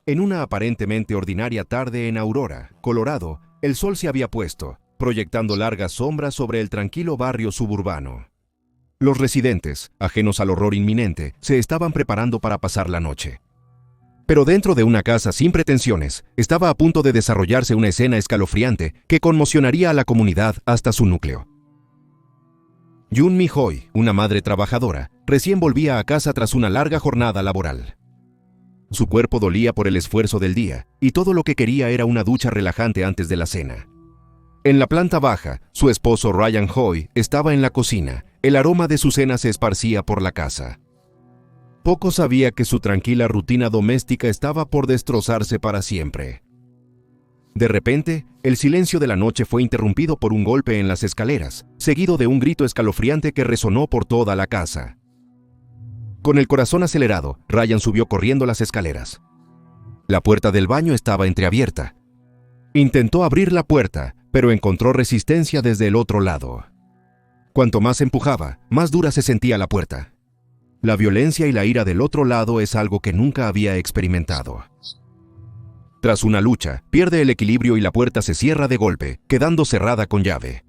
En una aparentemente ordinaria tarde en Aurora, Colorado, el sol se había puesto, proyectando largas sombras sobre el tranquilo barrio suburbano. Los residentes, ajenos al horror inminente, se estaban preparando para pasar la noche. Pero dentro de una casa sin pretensiones, estaba a punto de desarrollarse una escena escalofriante que conmocionaría a la comunidad hasta su núcleo. Jun Mi-hoi, una madre trabajadora, recién volvía a casa tras una larga jornada laboral. Su cuerpo dolía por el esfuerzo del día, y todo lo que quería era una ducha relajante antes de la cena. En la planta baja, su esposo Ryan Hoi estaba en la cocina. El aroma de su cena se esparcía por la casa. Poco sabía que su tranquila rutina doméstica estaba por destrozarse para siempre. De repente, el silencio de la noche fue interrumpido por un golpe en las escaleras, seguido de un grito escalofriante que resonó por toda la casa. Con el corazón acelerado, Ryan subió corriendo las escaleras. La puerta del baño estaba entreabierta. Intentó abrir la puerta, pero encontró resistencia desde el otro lado. Cuanto más empujaba, más dura se sentía la puerta. La violencia y la ira del otro lado es algo que nunca había experimentado. Tras una lucha, pierde el equilibrio y la puerta se cierra de golpe, quedando cerrada con llave.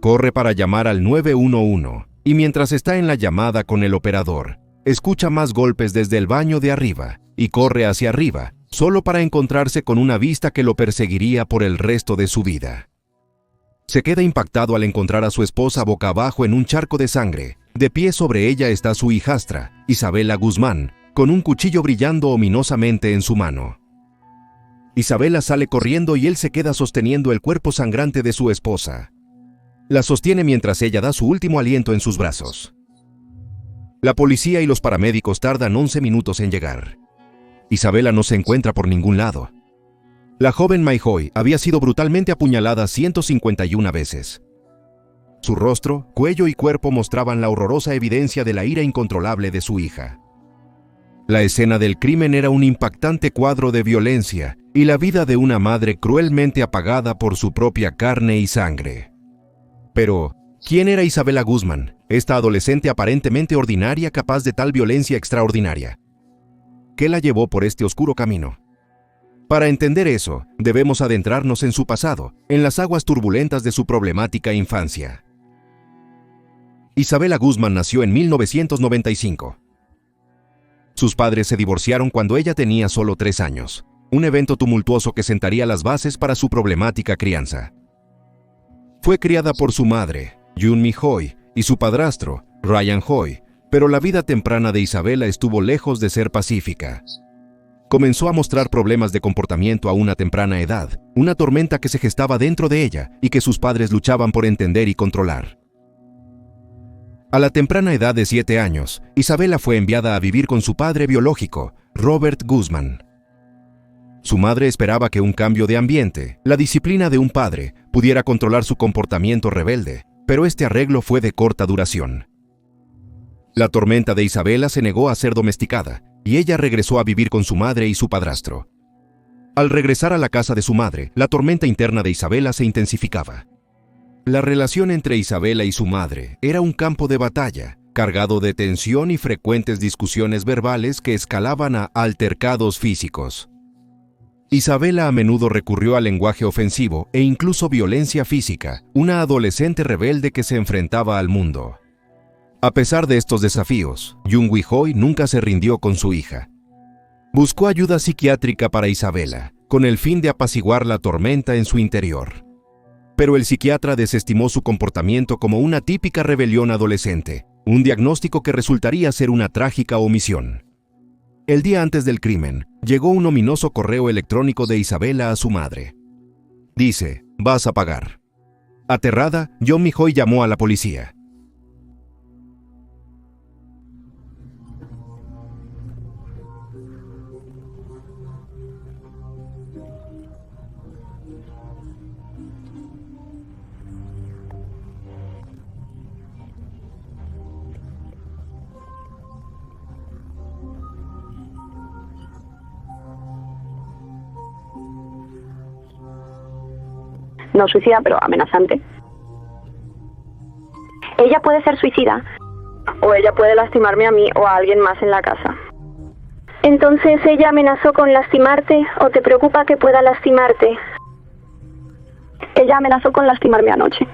Corre para llamar al 911, y mientras está en la llamada con el operador, escucha más golpes desde el baño de arriba, y corre hacia arriba, solo para encontrarse con una vista que lo perseguiría por el resto de su vida. Se queda impactado al encontrar a su esposa boca abajo en un charco de sangre. De pie sobre ella está su hijastra, Isabela Guzmán, con un cuchillo brillando ominosamente en su mano. Isabela sale corriendo y él se queda sosteniendo el cuerpo sangrante de su esposa. La sostiene mientras ella da su último aliento en sus brazos. La policía y los paramédicos tardan 11 minutos en llegar. Isabela no se encuentra por ningún lado. La joven Mi-hoi había sido brutalmente apuñalada 151 veces. Su rostro, cuello y cuerpo mostraban la horrorosa evidencia de la ira incontrolable de su hija. La escena del crimen era un impactante cuadro de violencia y la vida de una madre cruelmente apagada por su propia carne y sangre. Pero, ¿quién era Isabela Guzmán, esta adolescente aparentemente ordinaria capaz de tal violencia extraordinaria? ¿Qué la llevó por este oscuro camino? Para entender eso, debemos adentrarnos en su pasado, en las aguas turbulentas de su problemática infancia. Isabela Guzmán nació en 1995. Sus padres se divorciaron cuando ella tenía solo 3 años, un evento tumultuoso que sentaría las bases para su problemática crianza. Fue criada por su madre, Jun Mi-hoi, y su padrastro, Ryan Hoi, pero la vida temprana de Isabela estuvo lejos de ser pacífica. Comenzó a mostrar problemas de comportamiento a una temprana edad, una tormenta que se gestaba dentro de ella y que sus padres luchaban por entender y controlar. A la temprana edad de 7 años, Isabela fue enviada a vivir con su padre biológico, Robert Guzmán. Su madre esperaba que un cambio de ambiente, la disciplina de un padre, pudiera controlar su comportamiento rebelde, pero este arreglo fue de corta duración. La tormenta de Isabela se negó a ser domesticada, y ella regresó a vivir con su madre y su padrastro. Al regresar a la casa de su madre, la tormenta interna de Isabela se intensificaba. La relación entre Isabela y su madre era un campo de batalla, cargado de tensión y frecuentes discusiones verbales que escalaban a altercados físicos. Isabela a menudo recurrió al lenguaje ofensivo e incluso violencia física, una adolescente rebelde que se enfrentaba al mundo. A pesar de estos desafíos, Jun Mi-hoi nunca se rindió con su hija. Buscó ayuda psiquiátrica para Isabela, con el fin de apaciguar la tormenta en su interior. Pero el psiquiatra desestimó su comportamiento como una típica rebelión adolescente, un diagnóstico que resultaría ser una trágica omisión. El día antes del crimen, llegó un ominoso correo electrónico de Isabela a su madre. Dice, vas a pagar. Aterrada, Jun Mi-hoi llamó a la policía. No suicida, pero amenazante. Ella puede ser suicida, o ella puede lastimarme a mí o a alguien más en la casa. Entonces ella amenazó con lastimarte o te preocupa que pueda lastimarte. Ella amenazó con lastimarme anoche.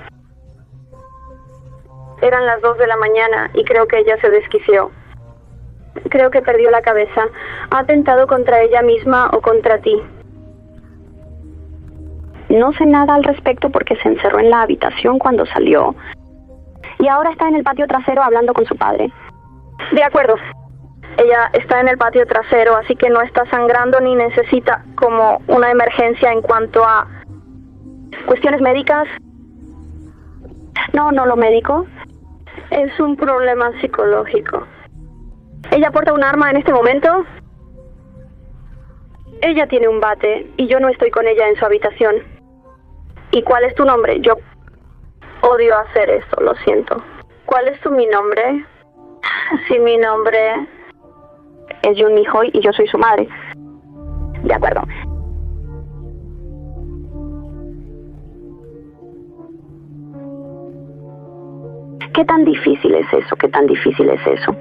Eran las 2 de la mañana y creo que ella se desquició. Creo que perdió la cabeza. Ha atentado contra ella misma o contra ti. No sé nada al respecto porque se encerró en la habitación cuando salió. Y ahora está en el patio trasero hablando con su padre. De acuerdo. Ella está en el patio trasero, así que no está sangrando ni necesita como una emergencia en cuanto a cuestiones médicas. No lo médico. Es un problema psicológico. ¿Ella porta un arma en este momento? Ella tiene un bate y yo no estoy con ella en su habitación. ¿Y cuál es tu nombre? Yo odio hacer esto, lo siento. ¿Cuál es mi nombre? Sí, mi nombre es Jun Mi-hoy y yo soy su madre. De acuerdo. ¿Qué tan difícil es eso? ¿Qué tan difícil es eso?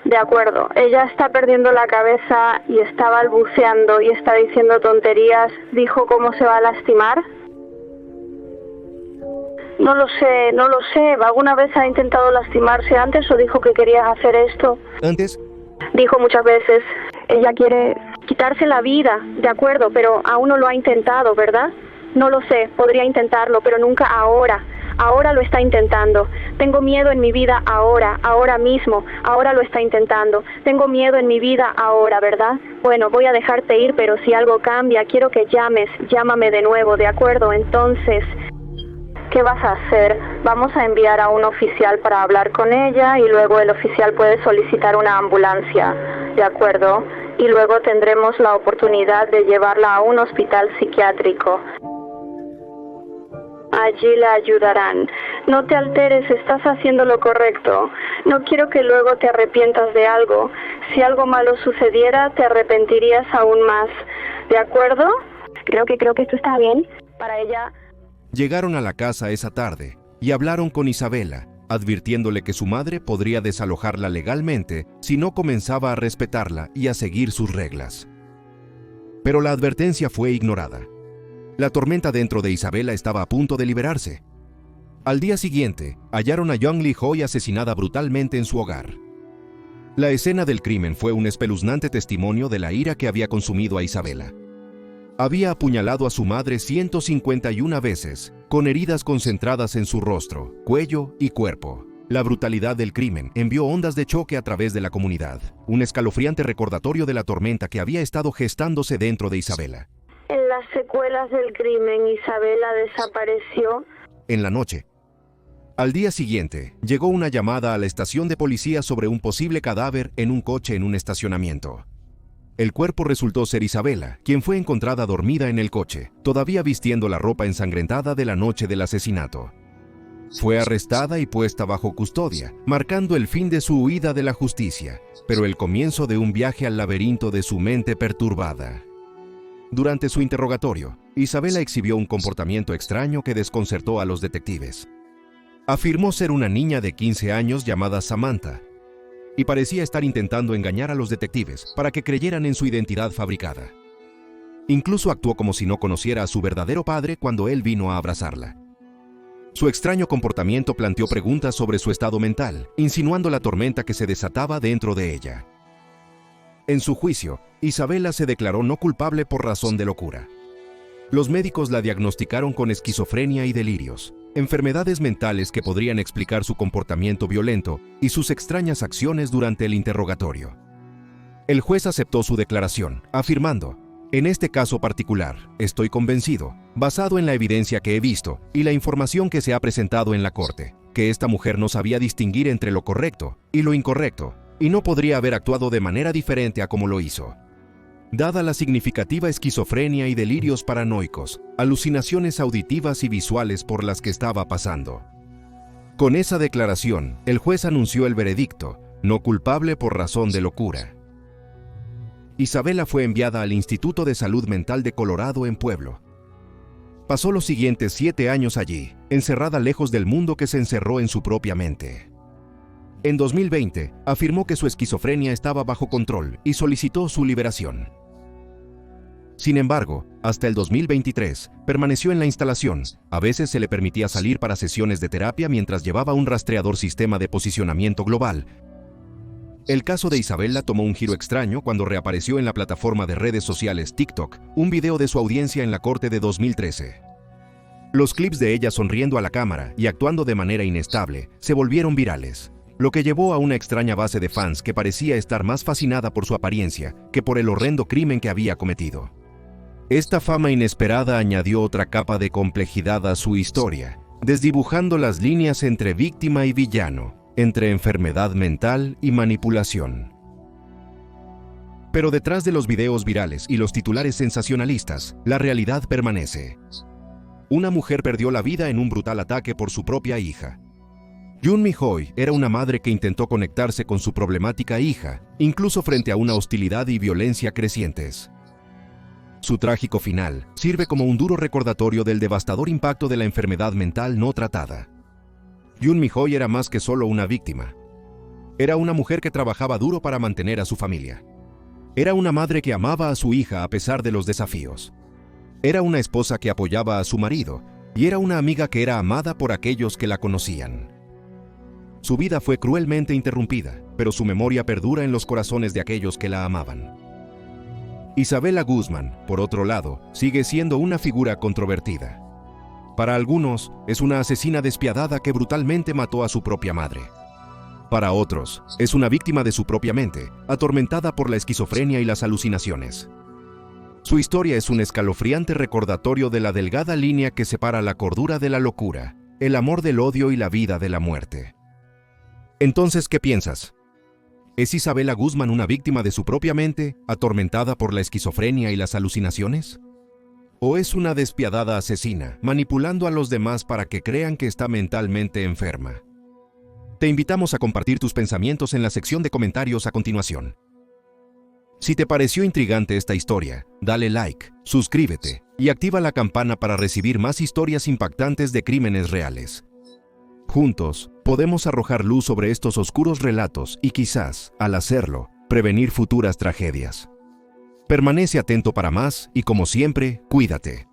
De acuerdo, ella está perdiendo la cabeza y está balbuceando y está diciendo tonterías. ¿Dijo cómo se va a lastimar? No lo sé. ¿Alguna vez ha intentado lastimarse antes o dijo que quería hacer esto? Antes, Dijo muchas veces, ella quiere quitarse la vida, de acuerdo, pero aún no lo ha intentado, ¿verdad? No lo sé, podría intentarlo, pero nunca ahora. Ahora lo está intentando. Tengo miedo en mi vida ahora mismo. Ahora lo está intentando. Tengo miedo en mi vida ahora, ¿verdad? Bueno, voy a dejarte ir, pero si algo cambia, quiero que llames. Llámame de nuevo, ¿de acuerdo? Entonces, ¿qué vas a hacer? Vamos a enviar a un oficial para hablar con ella y luego el oficial puede solicitar una ambulancia, ¿de acuerdo? Y luego tendremos la oportunidad de llevarla a un hospital psiquiátrico. Allí la ayudarán. No te alteres, estás haciendo lo correcto. No quiero que luego te arrepientas de algo. Si algo malo sucediera, te arrepentirías aún más. ¿De acuerdo? Creo que esto está bien. Para ella... llegaron a la casa esa tarde y hablaron con Isabela, advirtiéndole que su madre podría desalojarla legalmente si no comenzaba a respetarla y a seguir sus reglas. Pero la advertencia fue ignorada. La tormenta dentro de Isabela estaba a punto de liberarse. Al día siguiente, hallaron a Jung Li-hoy asesinada brutalmente en su hogar. La escena del crimen fue un espeluznante testimonio de la ira que había consumido a Isabela. Había apuñalado a su madre 151 veces, con heridas concentradas en su rostro, cuello y cuerpo. La brutalidad del crimen envió ondas de choque a través de la comunidad, un escalofriante recordatorio de la tormenta que había estado gestándose dentro de Isabela. En las secuelas del crimen, Isabela desapareció. En la noche. Al día siguiente, llegó una llamada a la estación de policía sobre un posible cadáver en un coche en un estacionamiento. El cuerpo resultó ser Isabela, quien fue encontrada dormida en el coche, todavía vistiendo la ropa ensangrentada de la noche del asesinato. Fue arrestada y puesta bajo custodia, marcando el fin de su huida de la justicia, pero el comienzo de un viaje al laberinto de su mente perturbada. Durante su interrogatorio, Isabela exhibió un comportamiento extraño que desconcertó a los detectives. Afirmó ser una niña de 15 años llamada Samantha, y parecía estar intentando engañar a los detectives para que creyeran en su identidad fabricada. Incluso actuó como si no conociera a su verdadero padre cuando él vino a abrazarla. Su extraño comportamiento planteó preguntas sobre su estado mental, insinuando la tormenta que se desataba dentro de ella. En su juicio, Isabela se declaró no culpable por razón de locura. Los médicos la diagnosticaron con esquizofrenia y delirios, enfermedades mentales que podrían explicar su comportamiento violento y sus extrañas acciones durante el interrogatorio. El juez aceptó su declaración, afirmando: en este caso particular, estoy convencido, basado en la evidencia que he visto y la información que se ha presentado en la corte, que esta mujer no sabía distinguir entre lo correcto y lo incorrecto, y no podría haber actuado de manera diferente a como lo hizo. Dada la significativa esquizofrenia y delirios paranoicos, alucinaciones auditivas y visuales por las que estaba pasando. Con esa declaración, el juez anunció el veredicto, no culpable por razón de locura. Isabela fue enviada al Instituto de Salud Mental de Colorado en Pueblo. Pasó los siguientes 7 años allí, encerrada lejos del mundo que se encerró en su propia mente. En 2020, afirmó que su esquizofrenia estaba bajo control y solicitó su liberación. Sin embargo, hasta el 2023, permaneció en la instalación. A veces se le permitía salir para sesiones de terapia mientras llevaba un rastreador sistema de posicionamiento global. El caso de Isabella tomó un giro extraño cuando reapareció en la plataforma de redes sociales TikTok, un video de su audiencia en la corte de 2013. Los clips de ella sonriendo a la cámara y actuando de manera inestable se volvieron virales, lo que llevó a una extraña base de fans que parecía estar más fascinada por su apariencia que por el horrendo crimen que había cometido. Esta fama inesperada añadió otra capa de complejidad a su historia, desdibujando las líneas entre víctima y villano, entre enfermedad mental y manipulación. Pero detrás de los videos virales y los titulares sensacionalistas, la realidad permanece. Una mujer perdió la vida en un brutal ataque por su propia hija. Yoon Mi-hoy era una madre que intentó conectarse con su problemática hija, incluso frente a una hostilidad y violencia crecientes. Su trágico final sirve como un duro recordatorio del devastador impacto de la enfermedad mental no tratada. Yoon Mi-hoy era más que solo una víctima. Era una mujer que trabajaba duro para mantener a su familia. Era una madre que amaba a su hija a pesar de los desafíos. Era una esposa que apoyaba a su marido, y era una amiga que era amada por aquellos que la conocían. Su vida fue cruelmente interrumpida, pero su memoria perdura en los corazones de aquellos que la amaban. Isabella Guzmán, por otro lado, sigue siendo una figura controvertida. Para algunos, es una asesina despiadada que brutalmente mató a su propia madre. Para otros, es una víctima de su propia mente, atormentada por la esquizofrenia y las alucinaciones. Su historia es un escalofriante recordatorio de la delgada línea que separa la cordura de la locura, el amor del odio y la vida de la muerte. Entonces, ¿qué piensas? ¿Es Isabella Guzmán una víctima de su propia mente, atormentada por la esquizofrenia y las alucinaciones? ¿O es una despiadada asesina, manipulando a los demás para que crean que está mentalmente enferma? Te invitamos a compartir tus pensamientos en la sección de comentarios a continuación. Si te pareció intrigante esta historia, dale like, suscríbete y activa la campana para recibir más historias impactantes de crímenes reales. Juntos, podemos arrojar luz sobre estos oscuros relatos y quizás, al hacerlo, prevenir futuras tragedias. Permanece atento para más y, como siempre, cuídate.